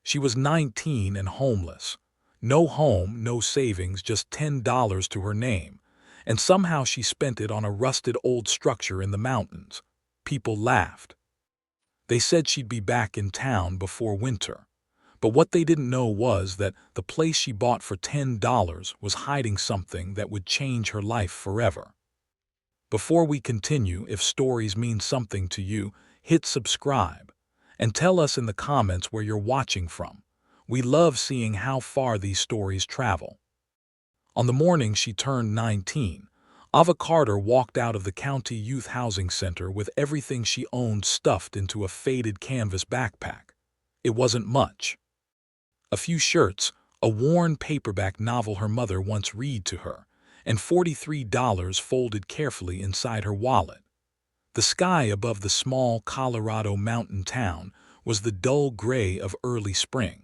She was 19 and homeless. No home, no savings, just $10 to her name. And somehow she spent it on a rusted old structure in the mountains. People laughed. They said she'd be back in town before winter. But what they didn't know was that the place she bought for $10 was hiding something that would change her life forever. Before we continue, if stories mean something to you, hit subscribe and tell us in the comments where you're watching from. We love seeing how far these stories travel. On the morning she turned 19, Ava Carter walked out of the County Youth Housing Center with everything she owned stuffed into a faded canvas backpack. It wasn't much. A few shirts, a worn paperback novel her mother once read to her, and $43 folded carefully inside her wallet. The sky above the small Colorado mountain town was the dull gray of early spring.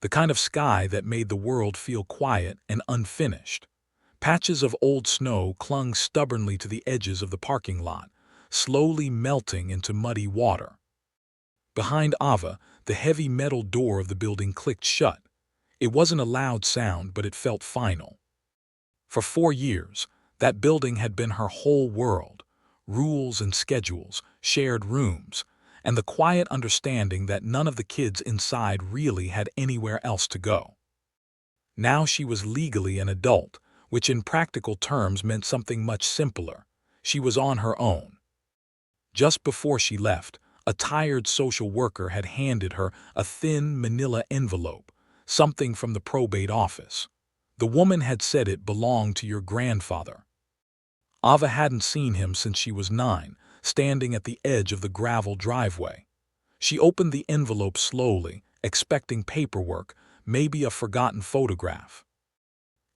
The kind of sky that made the world feel quiet and unfinished. Patches of old snow clung stubbornly to the edges of the parking lot, slowly melting into muddy water. Behind Ava, the heavy metal door of the building clicked shut. It wasn't a loud sound, but it felt final. For 4 years, that building had been her whole world. Rules and schedules, shared rooms, and the quiet understanding that none of the kids inside really had anywhere else to go. Now she was legally an adult, which in practical terms meant something much simpler. She was on her own. Just before she left, a tired social worker had handed her a thin manila envelope, something from the probate office. The woman had said it belonged to your grandfather. Ava hadn't seen him since she was 9, standing at the edge of the gravel driveway. She opened the envelope slowly, expecting paperwork, maybe a forgotten photograph.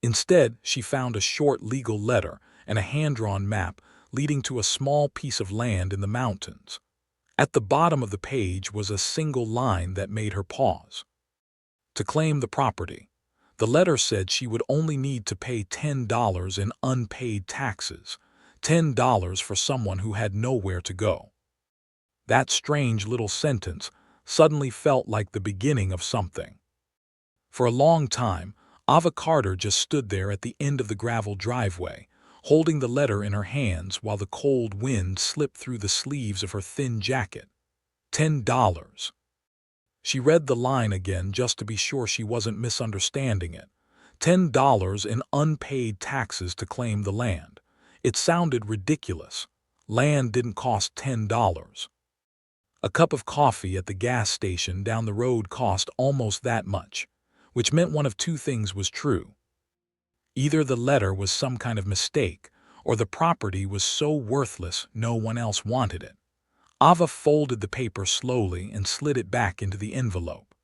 Instead, she found a short legal letter and a hand-drawn map leading to a small piece of land in the mountains. At the bottom of the page was a single line that made her pause. To claim the property, the letter said she would only need to pay $10 in unpaid taxes, $10 for someone who had nowhere to go. That strange little sentence suddenly felt like the beginning of something. For a long time, Ava Carter just stood there at the end of the gravel driveway, holding the letter in her hands while the cold wind slipped through the sleeves of her thin jacket. $10. She read the line again just to be sure she wasn't misunderstanding it. $10 in unpaid taxes to claim the land. It sounded ridiculous. Land didn't cost $10. A cup of coffee at the gas station down the road cost almost that much, which meant one of two things was true. Either the letter was some kind of mistake, or the property was so worthless no one else wanted it. Ava folded the paper slowly and slid it back into the envelope.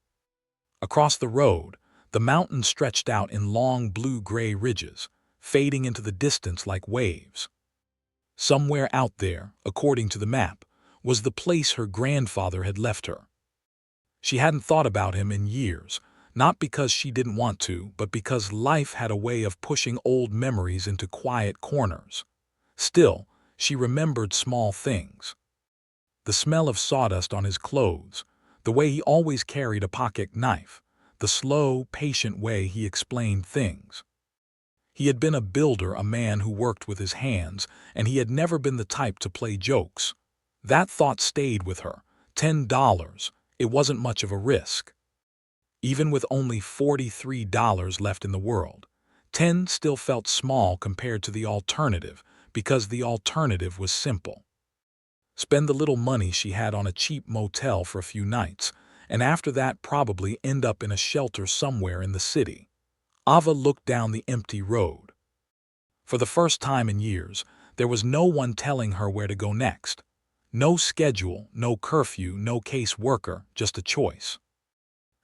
Across the road, the mountains stretched out in long blue-gray ridges, fading into the distance like waves. Somewhere out there, according to the map, was the place her grandfather had left her. She hadn't thought about him in years, not because she didn't want to, but because life had a way of pushing old memories into quiet corners. Still, she remembered small things. The smell of sawdust on his clothes, the way he always carried a pocket knife, the slow, patient way he explained things. He had been a builder, a man who worked with his hands, and he had never been the type to play jokes. That thought stayed with her. $10, it wasn't much of a risk. Even with only $43 left in the world, 10 still felt small compared to the alternative, because the alternative was simple. Spend the little money she had on a cheap motel for a few nights, and after that probably end up in a shelter somewhere in the city. Ava looked down the empty road. For the first time in years, there was no one telling her where to go next. No schedule, no curfew, no case worker, just a choice.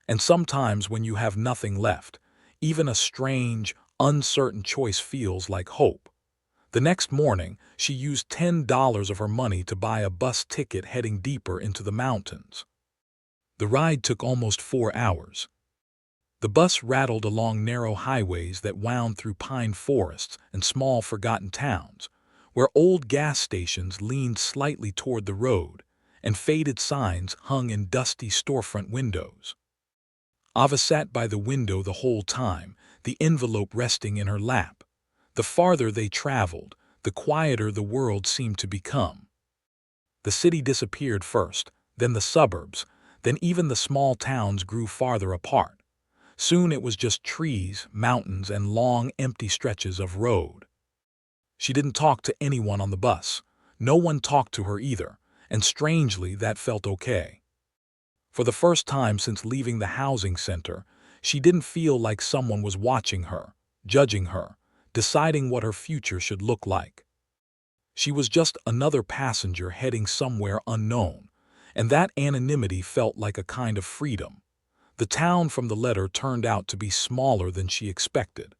And sometimes when you have nothing left, even a strange, uncertain choice feels like hope. The next morning, she used $10 of her money to buy a bus ticket heading deeper into the mountains. The ride took almost 4 hours. The bus rattled along narrow highways that wound through pine forests and small forgotten towns, where old gas stations leaned slightly toward the road and faded signs hung in dusty storefront windows. Ava sat by the window the whole time, the envelope resting in her lap. The farther they traveled, the quieter the world seemed to become. The city disappeared first, then the suburbs, then even the small towns grew farther apart. Soon it was just trees, mountains, and long, empty stretches of road. She didn't talk to anyone on the bus. No one talked to her either, and strangely that felt okay. For the first time since leaving the housing center, she didn't feel like someone was watching her, judging her, deciding what her future should look like. She was just another passenger heading somewhere unknown, and that anonymity felt like a kind of freedom. The town from the letter turned out to be smaller than she expected.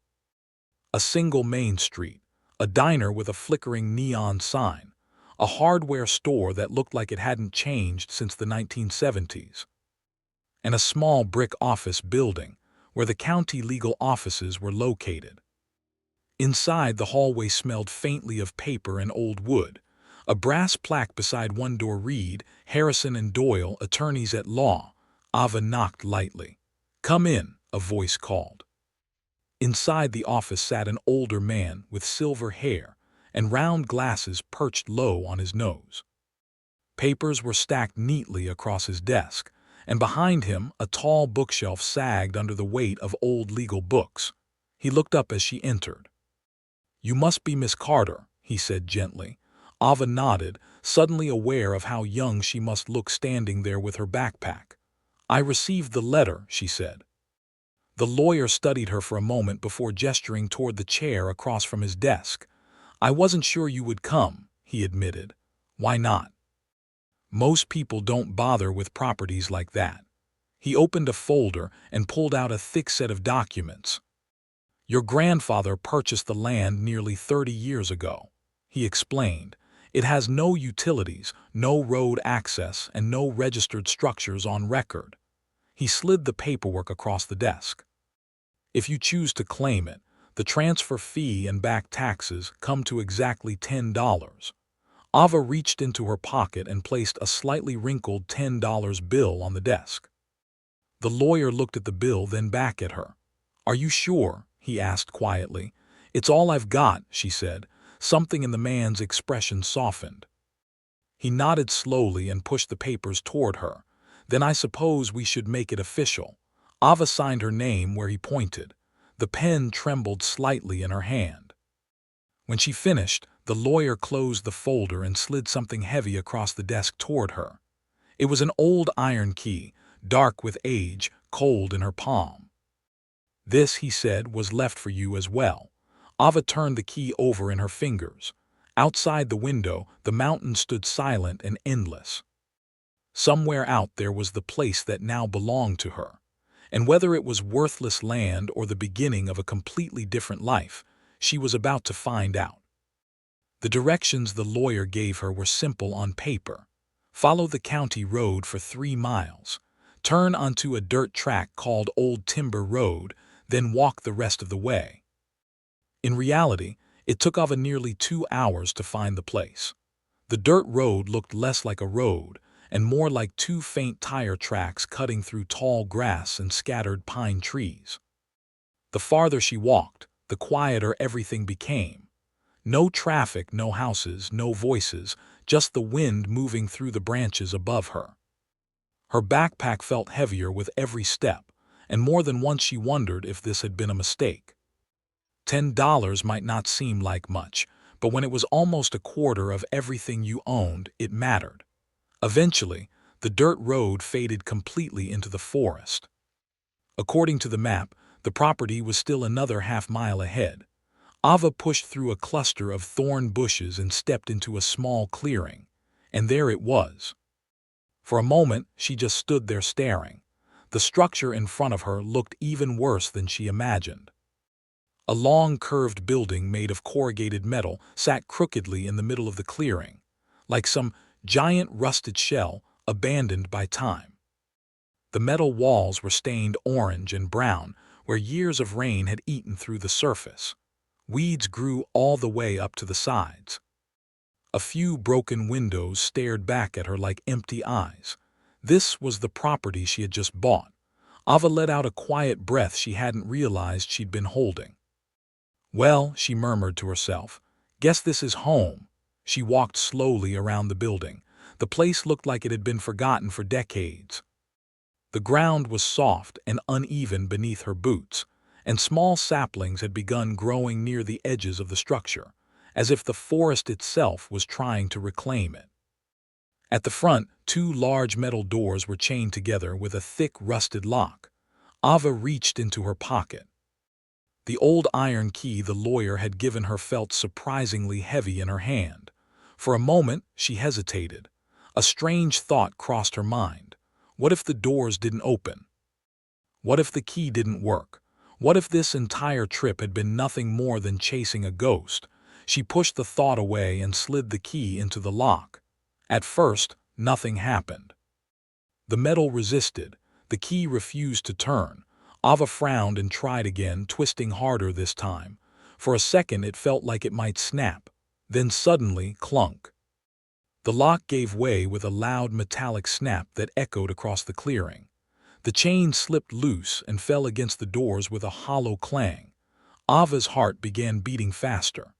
A single main street, a diner with a flickering neon sign, a hardware store that looked like it hadn't changed since the 1970s, and a small brick office building where the county legal offices were located. Inside, the hallway smelled faintly of paper and old wood. A brass plaque beside one door read, "Harrison and Doyle, Attorneys at Law." Ava knocked lightly. "Come in," a voice called. Inside the office sat an older man with silver hair and round glasses perched low on his nose. Papers were stacked neatly across his desk, and behind him a tall bookshelf sagged under the weight of old legal books. He looked up as she entered. "You must be Miss Carter," he said gently. Ava nodded, suddenly aware of how young she must look standing there with her backpack. "I received the letter," she said. The lawyer studied her for a moment before gesturing toward the chair across from his desk. "I wasn't sure you would come," he admitted. "Why not?" "Most people don't bother with properties like that." He opened a folder and pulled out a thick set of documents. "Your grandfather purchased the land nearly 30 years ago," he explained. "It has no utilities, no road access, and no registered structures on record." He slid the paperwork across the desk. "If you choose to claim it, the transfer fee and back taxes come to exactly $10. Ava reached into her pocket and placed a slightly wrinkled $10 bill on the desk. The lawyer looked at the bill, then back at her. "Are you sure?" he asked quietly. "It's all I've got," she said. Something in the man's expression softened. He nodded slowly and pushed the papers toward her. "Then I suppose we should make it official." Ava signed her name where he pointed. The pen trembled slightly in her hand. When she finished, the lawyer closed the folder and slid something heavy across the desk toward her. It was an old iron key, dark with age, cold in her palm. "This," he said, "was left for you as well." Ava turned the key over in her fingers. Outside the window, the mountain stood silent and endless. Somewhere out there was the place that now belonged to her. And whether it was worthless land or the beginning of a completely different life, she was about to find out. The directions the lawyer gave her were simple on paper. Follow the county road for 3 miles. Turn onto a dirt track called Old Timber Road, then walk the rest of the way. In reality, it took Ava nearly 2 hours to find the place. The dirt road looked less like a road and more like 2 faint tire tracks cutting through tall grass and scattered pine trees. The farther she walked, the quieter everything became. No traffic, no houses, no voices, just the wind moving through the branches above her. Her backpack felt heavier with every step, and more than once she wondered if this had been a mistake. $10 might not seem like much, but when it was almost a quarter of everything you owned, it mattered. Eventually, the dirt road faded completely into the forest. According to the map, the property was still another half-mile ahead. Ava pushed through a cluster of thorn bushes and stepped into a small clearing, and there it was. For a moment, she just stood there staring. The structure in front of her looked even worse than she imagined. A long, curved building made of corrugated metal sat crookedly in the middle of the clearing, like some giant rusted shell abandoned by time. The metal walls were stained orange and brown where years of rain had eaten through the surface. Weeds grew all the way up to the sides. A few broken windows stared back at her like empty eyes. This was the property she had just bought. Ava let out a quiet breath she hadn't realized she'd been holding. Well, she murmured to herself, guess this is home. She walked slowly around the building. The place looked like it had been forgotten for decades. The ground was soft and uneven beneath her boots, and small saplings had begun growing near the edges of the structure, as if the forest itself was trying to reclaim it. At the front, two large metal doors were chained together with a thick, rusted lock. Ava reached into her pocket. The old iron key the lawyer had given her felt surprisingly heavy in her hand. For a moment, she hesitated. A strange thought crossed her mind. What if the doors didn't open? What if the key didn't work? What if this entire trip had been nothing more than chasing a ghost? She pushed the thought away and slid the key into the lock. At first, nothing happened. The metal resisted. The key refused to turn. Ava frowned and tried again, twisting harder this time. For a second it felt like it might snap. Then suddenly, clunk. The lock gave way with a loud metallic snap that echoed across the clearing. The chain slipped loose and fell against the doors with a hollow clang. Ava's heart began beating faster.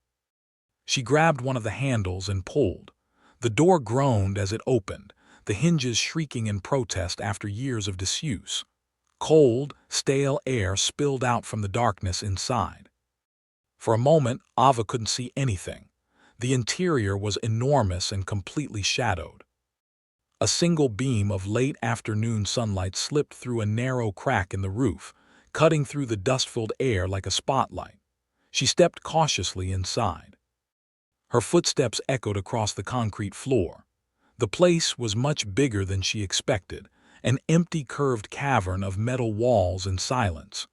She grabbed one of the handles and pulled. The door groaned as it opened, the hinges shrieking in protest after years of disuse. Cold, stale air spilled out from the darkness inside. For a moment, Ava couldn't see anything. The interior was enormous and completely shadowed. A single beam of late afternoon sunlight slipped through a narrow crack in the roof, cutting through the dust-filled air like a spotlight. She stepped cautiously inside. Her footsteps echoed across the concrete floor. The place was much bigger than she expected, an empty curved cavern of metal walls and silence.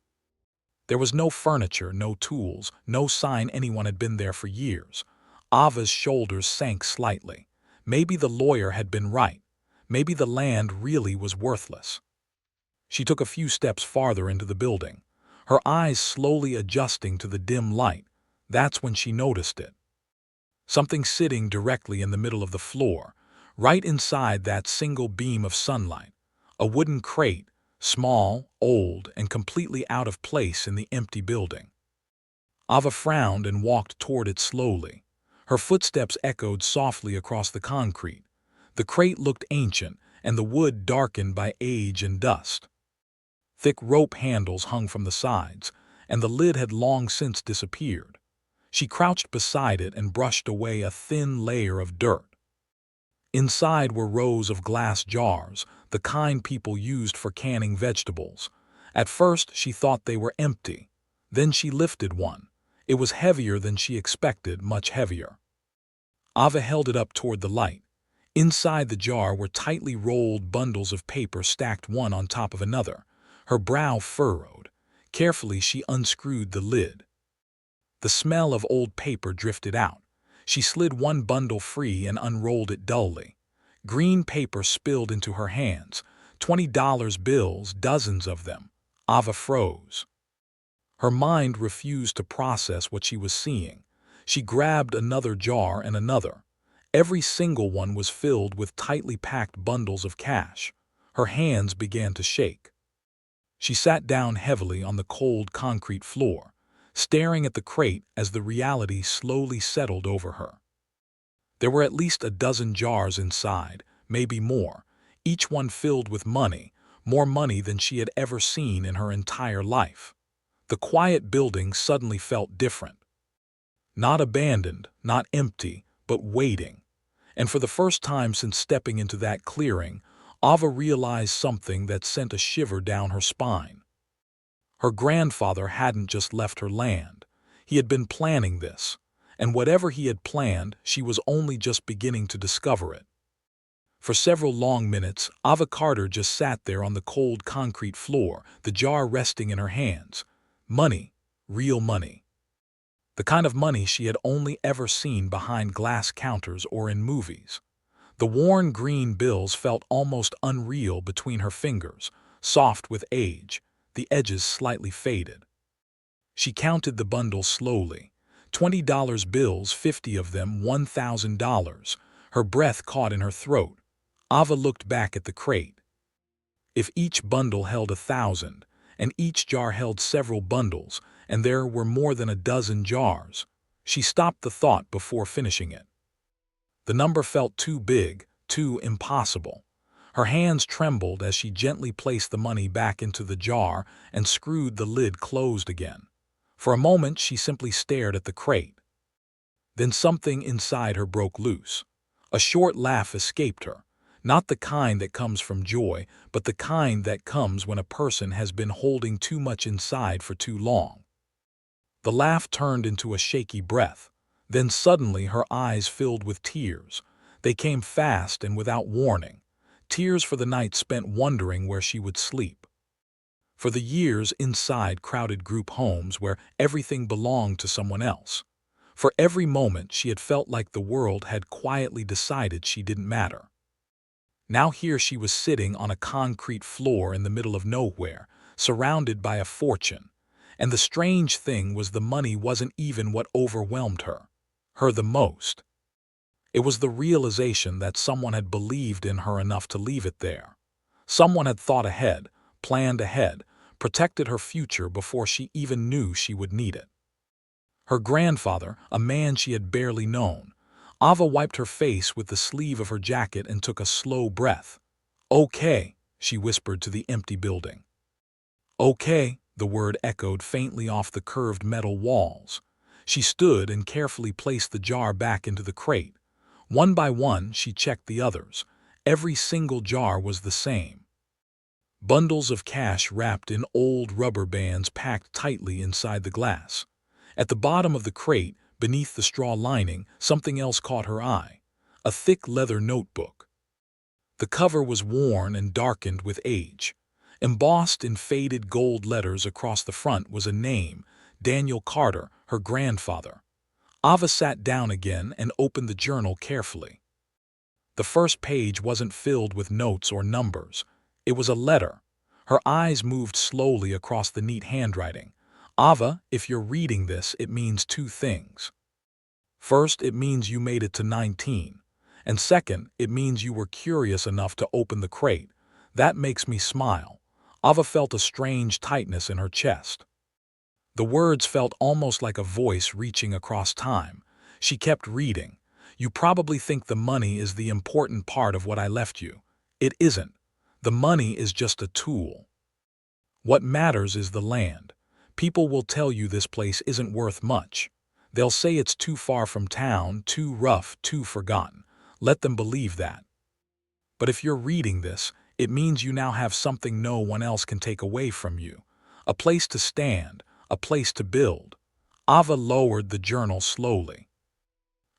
There was no furniture, no tools, no sign anyone had been there for years. Ava's shoulders sank slightly. Maybe the lawyer had been right. Maybe the land really was worthless. She took a few steps farther into the building, her eyes slowly adjusting to the dim light. That's when she noticed it. Something sitting directly in the middle of the floor, right inside that single beam of sunlight. A wooden crate, small, old, and completely out of place in the empty building. Ava frowned and walked toward it slowly. Her footsteps echoed softly across the concrete. The crate looked ancient, and the wood darkened by age and dust. Thick rope handles hung from the sides, and the lid had long since disappeared. She crouched beside it and brushed away a thin layer of dirt. Inside were rows of glass jars, the kind people used for canning vegetables. At first she thought they were empty. Then she lifted one. It was heavier than she expected, much heavier. Ava held it up toward the light. Inside the jar were tightly rolled bundles of paper stacked one on top of another. Her brow furrowed. Carefully she unscrewed the lid. The smell of old paper drifted out. She slid one bundle free and unrolled it dully. Green paper spilled into her hands. $20 bills, dozens of them. Ava froze. Her mind refused to process what she was seeing. She grabbed another jar and another. Every single one was filled with tightly packed bundles of cash. Her hands began to shake. She sat down heavily on the cold concrete floor, staring at the crate as the reality slowly settled over her. There were at least a dozen jars inside, maybe more, each one filled with money, more money than she had ever seen in her entire life. The quiet building suddenly felt different. Not abandoned, not empty, but waiting. And for the first time since stepping into that clearing, Ava realized something that sent a shiver down her spine. Her grandfather hadn't just left her land. He had been planning this, and whatever he had planned, she was only just beginning to discover it. For several long minutes, Ava Carter just sat there on the cold concrete floor, the jar resting in her hands. Money, real money. The kind of money she had only ever seen behind glass counters or in movies. The worn green bills felt almost unreal between her fingers, soft with age, the edges slightly faded. She counted the bundles slowly. $20 bills, 50 of them, $1,000. Her breath caught in her throat. Ava looked back at the crate. If each bundle held 1,000, and each jar held several bundles, and there were more than a dozen jars, she stopped the thought before finishing it. The number felt too big, too impossible. Her hands trembled as she gently placed the money back into the jar and screwed the lid closed again. For a moment she simply stared at the crate. Then something inside her broke loose. A short laugh escaped her, not the kind that comes from joy, but the kind that comes when a person has been holding too much inside for too long. The laugh turned into a shaky breath. Then suddenly her eyes filled with tears. They came fast and without warning. Tears for the night spent wondering where she would sleep. For the years inside crowded group homes where everything belonged to someone else. For every moment she had felt like the world had quietly decided she didn't matter. Now here she was sitting on a concrete floor in the middle of nowhere, surrounded by a fortune. And the strange thing was the money wasn't even what overwhelmed her the most. It was the realization that someone had believed in her enough to leave it there. Someone had thought ahead, planned ahead, protected her future before she even knew she would need it. Her grandfather, a man she had barely known. Ava wiped her face with the sleeve of her jacket and took a slow breath. "Okay," she whispered to the empty building. "Okay," the word echoed faintly off the curved metal walls. She stood and carefully placed the jar back into the crate. One by one, she checked the others. Every single jar was the same. Bundles of cash wrapped in old rubber bands packed tightly inside the glass. At the bottom of the crate, beneath the straw lining, something else caught her eye. A thick leather notebook. The cover was worn and darkened with age. Embossed in faded gold letters across the front was a name, Daniel Carter, her grandfather. Ava sat down again and opened the journal carefully. The first page wasn't filled with notes or numbers. It was a letter. Her eyes moved slowly across the neat handwriting. "Ava, if you're reading this, it means two things. First, it means you made it to 19. And second, it means you were curious enough to open the crate. That makes me smile." Ava felt a strange tightness in her chest. The words felt almost like a voice reaching across time. She kept reading. "You probably think the money is the important part of what I left you. It isn't. The money is just a tool. What matters is the land. People will tell you this place isn't worth much. They'll say it's too far from town, too rough, too forgotten. Let them believe that. But if you're reading this, it means you now have something no one else can take away from you. A place to stand, a place to build." Ava lowered the journal slowly.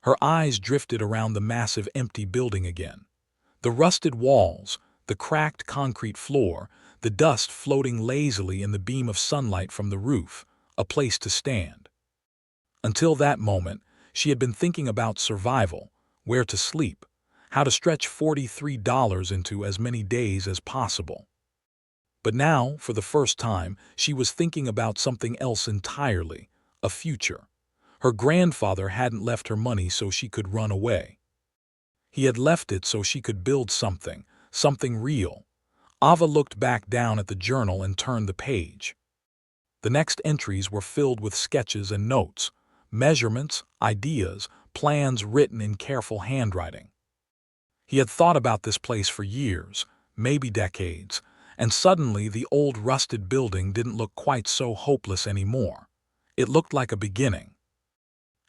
Her eyes drifted around the massive empty building again. The rusted walls, the cracked concrete floor, the dust floating lazily in the beam of sunlight from the roof, a place to stand. Until that moment, she had been thinking about survival, where to sleep, how to stretch $43 into as many days as possible. But now, for the first time, she was thinking about something else entirely, a future. Her grandfather hadn't left her money so she could run away. He had left it so she could build something, something real. Ava looked back down at the journal and turned the page. The next entries were filled with sketches and notes, measurements, ideas, plans written in careful handwriting. He had thought about this place for years, maybe decades, and suddenly the old rusted building didn't look quite so hopeless anymore. It looked like a beginning.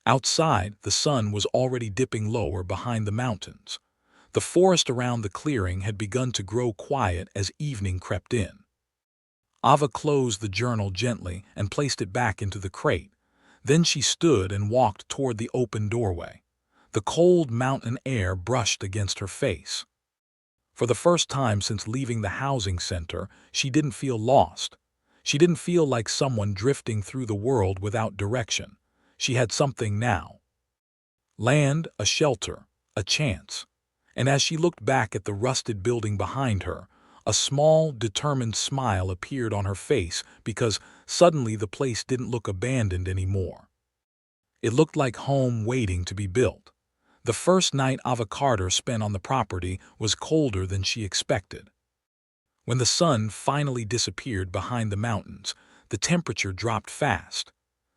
Outside, the sun was already dipping lower behind the mountains. The forest around the clearing had begun to grow quiet as evening crept in. Ava closed the journal gently and placed it back into the crate. Then she stood and walked toward the open doorway. The cold mountain air brushed against her face. For the first time since leaving the housing center, she didn't feel lost. She didn't feel like someone drifting through the world without direction. She had something now. Land, a shelter, a chance. And as she looked back at the rusted building behind her, a small, determined smile appeared on her face because suddenly the place didn't look abandoned anymore. It looked like home waiting to be built. The first night Ava Carter spent on the property was colder than she expected. When the sun finally disappeared behind the mountains, the temperature dropped fast.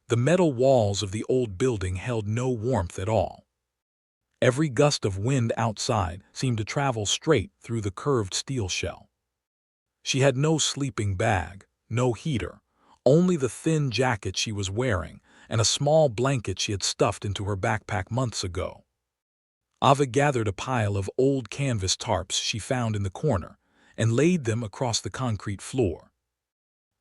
The metal walls of the old building held no warmth at all. Every gust of wind outside seemed to travel straight through the curved steel shell. She had no sleeping bag, no heater, only the thin jacket she was wearing and a small blanket she had stuffed into her backpack months ago. Ava gathered a pile of old canvas tarps she found in the corner and laid them across the concrete floor.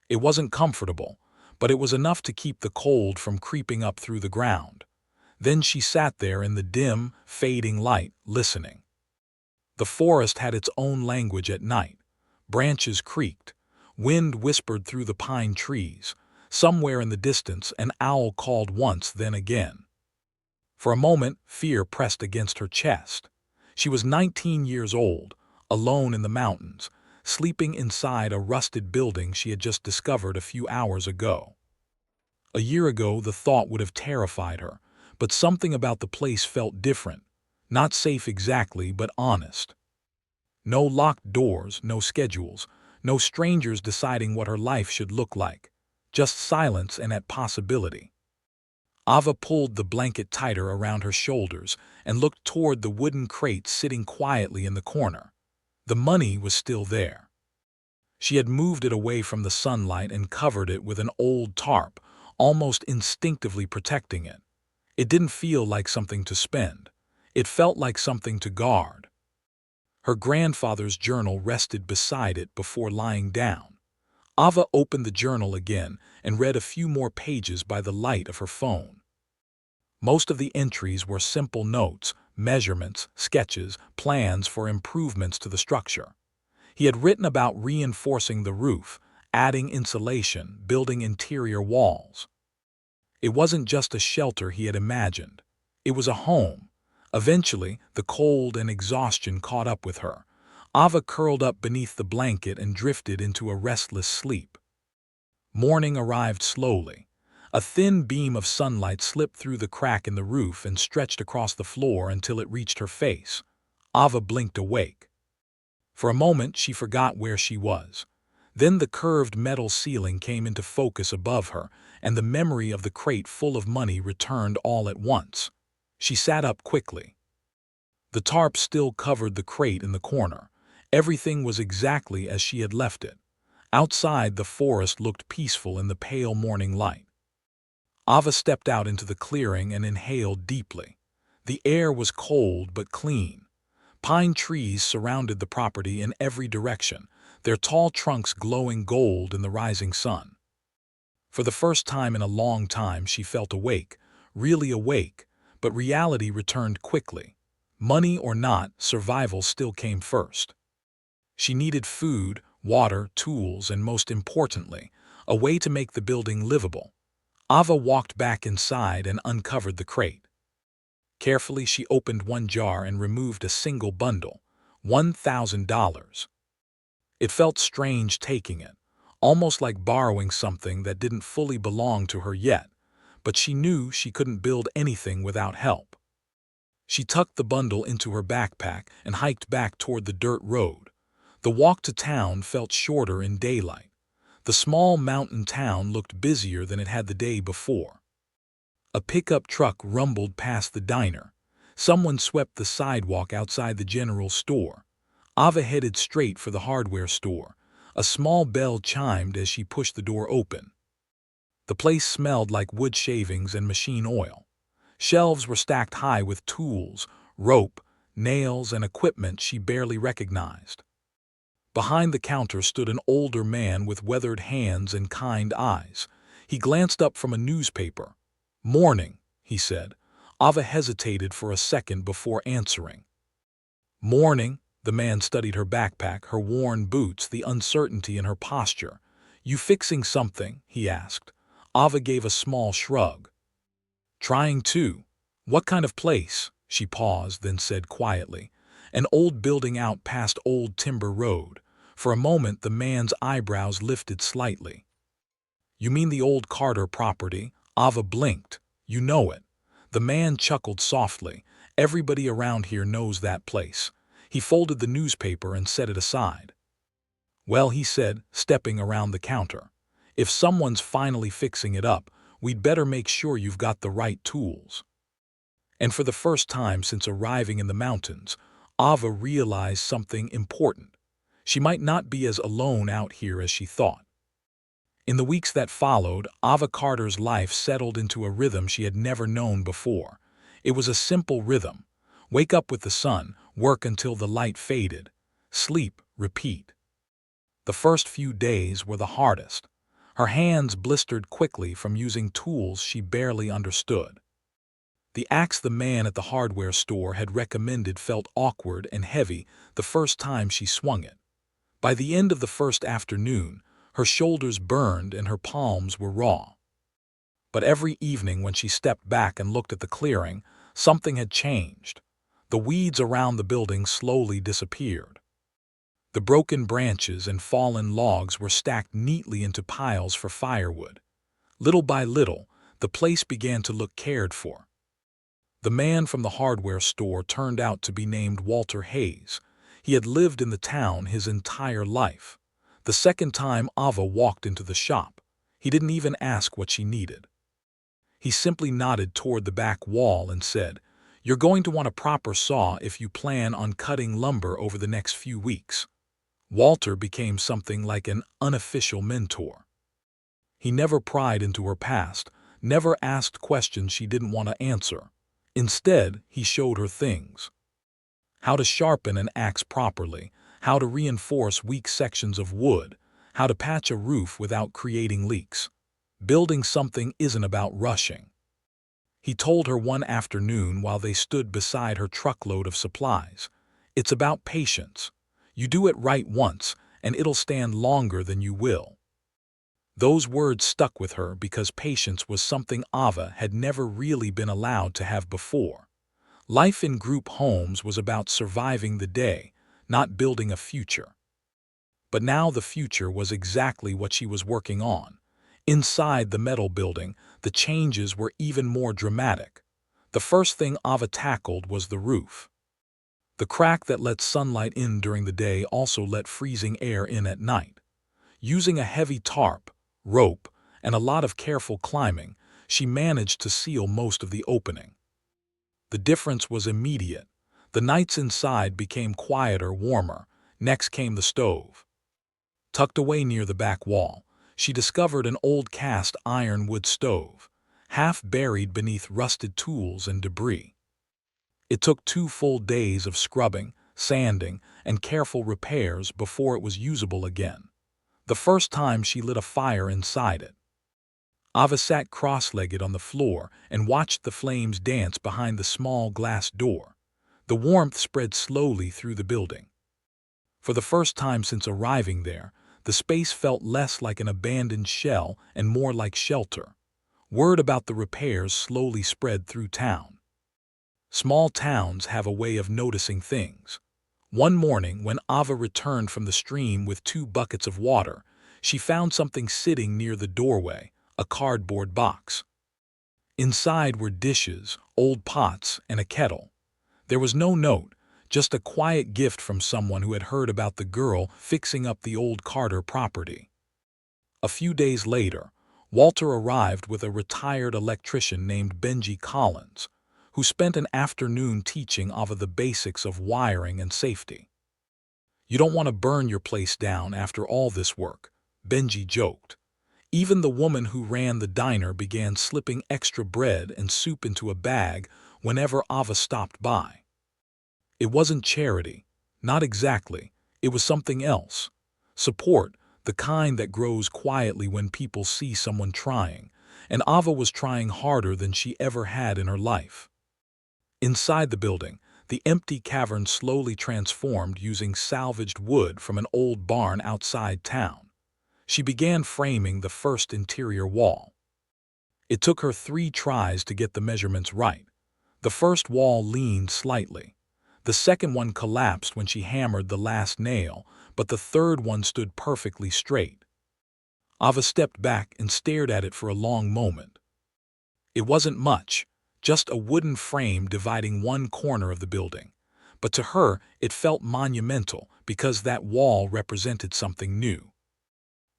It wasn't comfortable, but it was enough to keep the cold from creeping up through the ground. Then she sat there in the dim, fading light, listening. The forest had its own language at night. Branches creaked. Wind whispered through the pine trees. Somewhere in the distance, an owl called once, then again. For a moment, fear pressed against her chest. She was 19 years old, alone in the mountains, sleeping inside a rusted building she had just discovered a few hours ago. A year ago, the thought would have terrified her, but something about the place felt different. Not safe exactly, but honest. No locked doors, no schedules, no strangers deciding what her life should look like. Just silence and at possibility. Ava pulled the blanket tighter around her shoulders and looked toward the wooden crate sitting quietly in the corner. The money was still there. She had moved it away from the sunlight and covered it with an old tarp, almost instinctively protecting it. It didn't feel like something to spend. It felt like something to guard. Her grandfather's journal rested beside it before lying down. Ava opened the journal again and read a few more pages by the light of her phone. Most of the entries were simple notes, measurements, sketches, plans for improvements to the structure. He had written about reinforcing the roof, adding insulation, building interior walls. It wasn't just a shelter he had imagined. It was a home. Eventually, the cold and exhaustion caught up with her. Ava curled up beneath the blanket and drifted into a restless sleep. Morning arrived slowly. A thin beam of sunlight slipped through the crack in the roof and stretched across the floor until it reached her face. Ava blinked awake. For a moment, she forgot where she was. Then the curved metal ceiling came into focus above her, and the memory of the crate full of money returned all at once. She sat up quickly. The tarp still covered the crate in the corner. Everything was exactly as she had left it. Outside, the forest looked peaceful in the pale morning light. Ava stepped out into the clearing and inhaled deeply. The air was cold but clean. Pine trees surrounded the property in every direction, their tall trunks glowing gold in the rising sun. For the first time in a long time, she felt awake, really awake, but reality returned quickly. Money or not, survival still came first. She needed food, water, tools, and most importantly, a way to make the building livable. Ava walked back inside and uncovered the crate. Carefully, she opened one jar and removed a single bundle, $1,000. It felt strange taking it, almost like borrowing something that didn't fully belong to her yet, but she knew she couldn't build anything without help. She tucked the bundle into her backpack and hiked back toward the dirt road. The walk to town felt shorter in daylight. The small mountain town looked busier than it had the day before. A pickup truck rumbled past the diner. Someone swept the sidewalk outside the general store. Ava headed straight for the hardware store. A small bell chimed as she pushed the door open. The place smelled like wood shavings and machine oil. Shelves were stacked high with tools, rope, nails, and equipment she barely recognized. Behind the counter stood an older man with weathered hands and kind eyes. He glanced up from a newspaper. "Morning," he said. Ava hesitated for a second before answering. "Morning." The man studied her backpack, her worn boots, the uncertainty in her posture. "You fixing something?" he asked. Ava gave a small shrug. "Trying to." "What kind of place?" She paused, then said quietly. "An old building out past Old Timber Road." For a moment, the man's eyebrows lifted slightly. "You mean the old Carter property?" Ava blinked. "You know it." The man chuckled softly. "Everybody around here knows that place." He folded the newspaper and set it aside. Well, he said, stepping around the counter, if someone's finally fixing it up, we'd better make sure you've got the right tools. And for the first time since arriving in the mountains, Ava realized something important. She might not be as alone out here as she thought. In the weeks that followed, Ava Carter's life settled into a rhythm she had never known before. It was a simple rhythm. Wake up with the sun, work until the light faded, sleep, repeat. The first few days were the hardest. Her hands blistered quickly from using tools she barely understood. The axe the man at the hardware store had recommended felt awkward and heavy the first time she swung it. By the end of the first afternoon, her shoulders burned and her palms were raw. But every evening when she stepped back and looked at the clearing, something had changed. The weeds around the building slowly disappeared. The broken branches and fallen logs were stacked neatly into piles for firewood. Little by little, the place began to look cared for. The man from the hardware store turned out to be named Walter Hayes. He had lived in the town his entire life. The second time Ava walked into the shop, he didn't even ask what she needed. He simply nodded toward the back wall and said, "You're going to want a proper saw if you plan on cutting lumber over the next few weeks." Walter became something like an unofficial mentor. He never pried into her past, never asked questions she didn't want to answer. Instead, he showed her things. How to sharpen an axe properly, how to reinforce weak sections of wood, how to patch a roof without creating leaks. Building something isn't about rushing. He told her one afternoon while they stood beside her truckload of supplies. It's about patience. You do it right once, and it'll stand longer than you will. Those words stuck with her because patience was something Ava had never really been allowed to have before. Life in group homes was about surviving the day, not building a future. But now the future was exactly what she was working on. Inside the metal building, the changes were even more dramatic. The first thing Ava tackled was the roof. The crack that let sunlight in during the day also let freezing air in at night. Using a heavy tarp, rope, and a lot of careful climbing, she managed to seal most of the opening. The difference was immediate. The nights inside became quieter, warmer. Next came the stove. Tucked away near the back wall, she discovered an old cast iron wood stove, half buried beneath rusted tools and debris. It took 2 full days of scrubbing, sanding, and careful repairs before it was usable again. The first time she lit a fire inside it. Ava sat cross-legged on the floor and watched the flames dance behind the small glass door. The warmth spread slowly through the building. For the first time since arriving there, the space felt less like an abandoned shell and more like shelter. Word about the repairs slowly spread through town. Small towns have a way of noticing things. One morning, when Ava returned from the stream with 2 buckets of water, she found something sitting near the doorway, a cardboard box. Inside were dishes, old pots, and a kettle. There was no note, just a quiet gift from someone who had heard about the girl fixing up the old Carter property. A few days later, Walter arrived with a retired electrician named Benji Collins, who spent an afternoon teaching Ava the basics of wiring and safety. "You don't want to burn your place down after all this work," Benji joked. Even the woman who ran the diner began slipping extra bread and soup into a bag whenever Ava stopped by. It wasn't charity, not exactly. It was something else. Support, the kind that grows quietly when people see someone trying, and Ava was trying harder than she ever had in her life. Inside the building, the empty cavern slowly transformed using salvaged wood from an old barn outside town. She began framing the first interior wall. It took her 3 tries to get the measurements right. The first wall leaned slightly. The second one collapsed when she hammered the last nail, but the third one stood perfectly straight. Ava stepped back and stared at it for a long moment. It wasn't much, just a wooden frame dividing one corner of the building. but to her it felt monumental because that wall represented something new.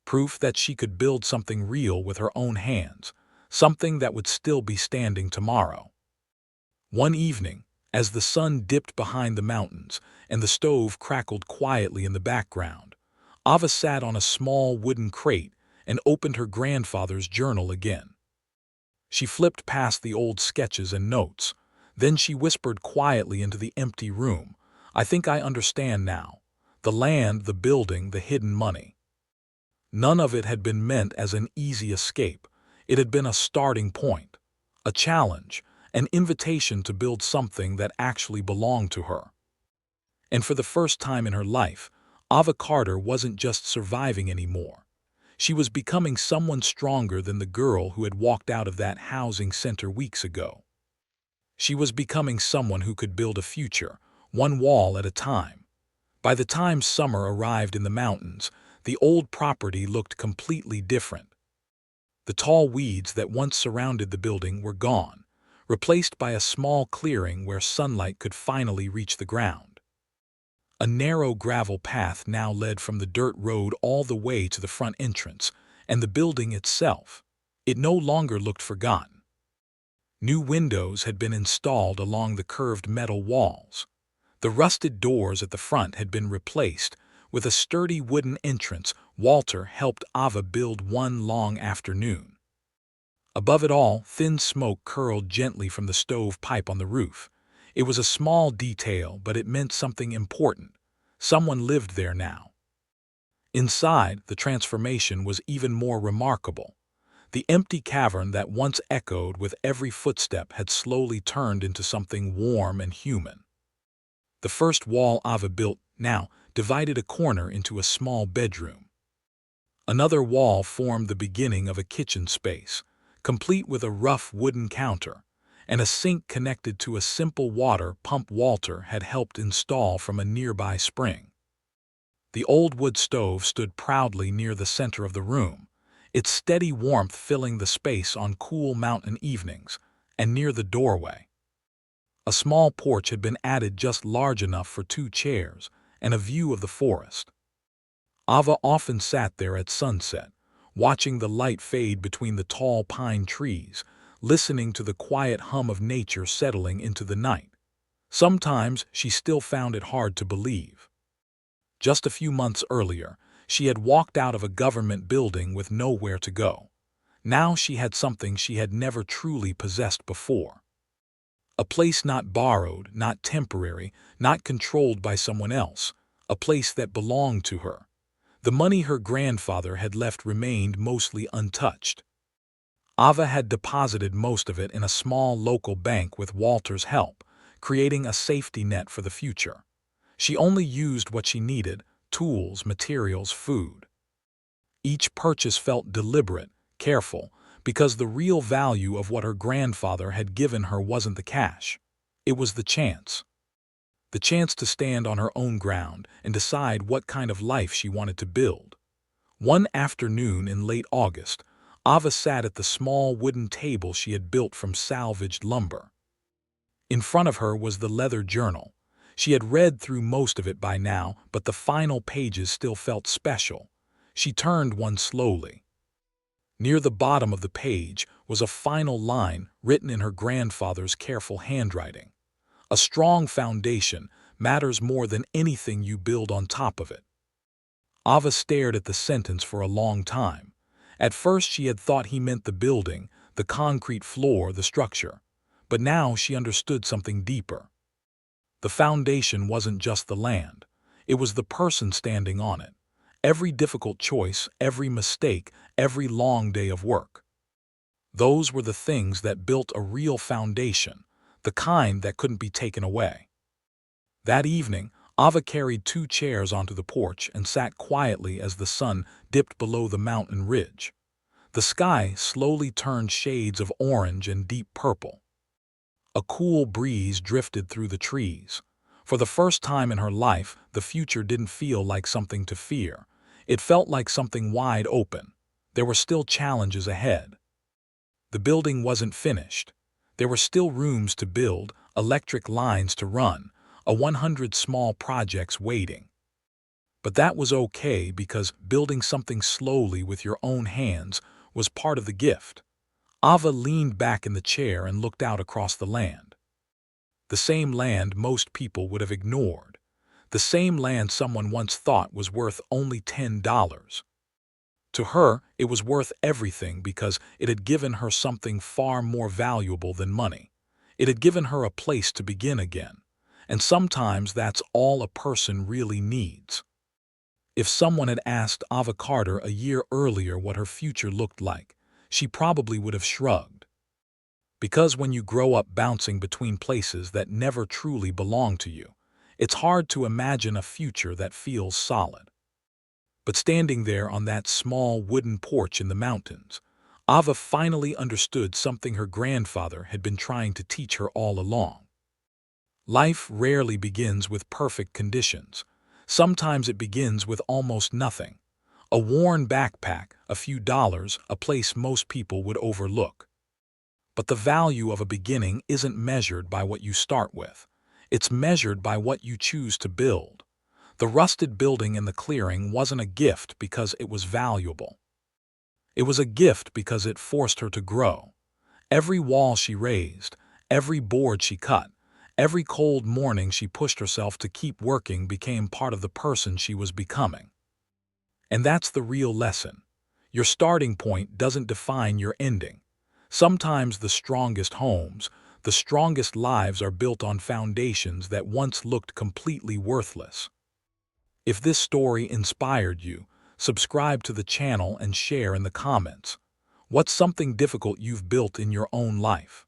Proof that she could build something real with her own hands, something that would still be standing tomorrow. One evening, as the sun dipped behind the mountains and the stove crackled quietly in the background, Ava sat on a small wooden crate and opened her grandfather's journal again. She flipped past the old sketches and notes. Then she whispered quietly into the empty room, "I think I understand now. The land, the building, the hidden money." None of it had been meant as an easy escape. It had been a starting point, a challenge, an invitation to build something that actually belonged to her. And for the first time in her life, Ava Carter wasn't just surviving anymore. She was becoming someone stronger than the girl who had walked out of that housing center weeks ago. She was becoming someone who could build a future, one wall at a time. By the time summer arrived in the mountains, the old property looked completely different. The tall weeds that once surrounded the building were gone, replaced by a small clearing where sunlight could finally reach the ground. A narrow gravel path now led from the dirt road all the way to the front entrance, and the building itself, it no longer looked forgotten. New windows had been installed along the curved metal walls. The rusted doors at the front had been replaced with a sturdy wooden entrance Walter helped Ava build one long afternoon. Above it all, thin smoke curled gently from the stove pipe on the roof. It was a small detail, but it meant something important. Someone lived there now. Inside, the transformation was even more remarkable. The empty cavern that once echoed with every footstep had slowly turned into something warm and human. The first wall Ava built now divided a corner into a small bedroom. Another wall formed the beginning of a kitchen space, complete with a rough wooden counter, and a sink connected to a simple water pump Walter had helped install from a nearby spring. The old wood stove stood proudly near the center of the room, its steady warmth filling the space on cool mountain evenings, and near the doorway. A small porch had been added just large enough for 2 chairs and a view of the forest. Ava often sat there at sunset, watching the light fade between the tall pine trees, listening to the quiet hum of nature settling into the night. Sometimes she still found it hard to believe. Just a few months earlier, she had walked out of a government building with nowhere to go. Now she had something she had never truly possessed before. A place not borrowed, not temporary, not controlled by someone else, a place that belonged to her. The money her grandfather had left remained mostly untouched. Ava had deposited most of it in a small local bank with Walter's help, creating a safety net for the future. She only used what she needed: tools, materials, food. Each purchase felt deliberate, careful, because the real value of what her grandfather had given her wasn't the cash. It was the chance. The chance to stand on her own ground and decide what kind of life she wanted to build. One afternoon in late August, Ava sat at the small wooden table she had built from salvaged lumber. In front of her was the leather journal. She had read through most of it by now, but the final pages still felt special. She turned one slowly. Near the bottom of the page was a final line written in her grandfather's careful handwriting. "A strong foundation matters more than anything you build on top of it." Ava stared at the sentence for a long time. At first she had thought he meant the building, the concrete floor, the structure. But now she understood something deeper. The foundation wasn't just the land. It was the person standing on it. Every difficult choice, every mistake, every long day of work. Those were the things that built a real foundation, the kind that couldn't be taken away. That evening, Ava carried 2 chairs onto the porch and sat quietly as the sun dipped below the mountain ridge. The sky slowly turned shades of orange and deep purple. A cool breeze drifted through the trees. For the first time in her life, the future didn't feel like something to fear. It felt like something wide open. There were still challenges ahead. The building wasn't finished. There were still rooms to build, electric lines to run, a 100 small projects waiting. But that was okay because building something slowly with your own hands was part of the gift. Ava leaned back in the chair and looked out across the land. The same land most people would have ignored. The same land someone once thought was worth only $10. To her, it was worth everything because it had given her something far more valuable than money. It had given her a place to begin again. And sometimes that's all a person really needs. If someone had asked Ava Carter a year earlier what her future looked like, she probably would have shrugged. Because when you grow up bouncing between places that never truly belong to you, it's hard to imagine a future that feels solid. But standing there on that small wooden porch in the mountains, Ava finally understood something her grandfather had been trying to teach her all along. Life rarely begins with perfect conditions. Sometimes it begins with almost nothing. A worn backpack, a few dollars, a place most people would overlook. But the value of a beginning isn't measured by what you start with. It's measured by what you choose to build. The rusted building in the clearing wasn't a gift because it was valuable. It was a gift because it forced her to grow. Every wall she raised, every board she cut, every cold morning she pushed herself to keep working became part of the person she was becoming. And that's the real lesson. Your starting point doesn't define your ending. Sometimes the strongest homes, the strongest lives are built on foundations that once looked completely worthless. If this story inspired you, subscribe to the channel and share in the comments. What's something difficult you've built in your own life?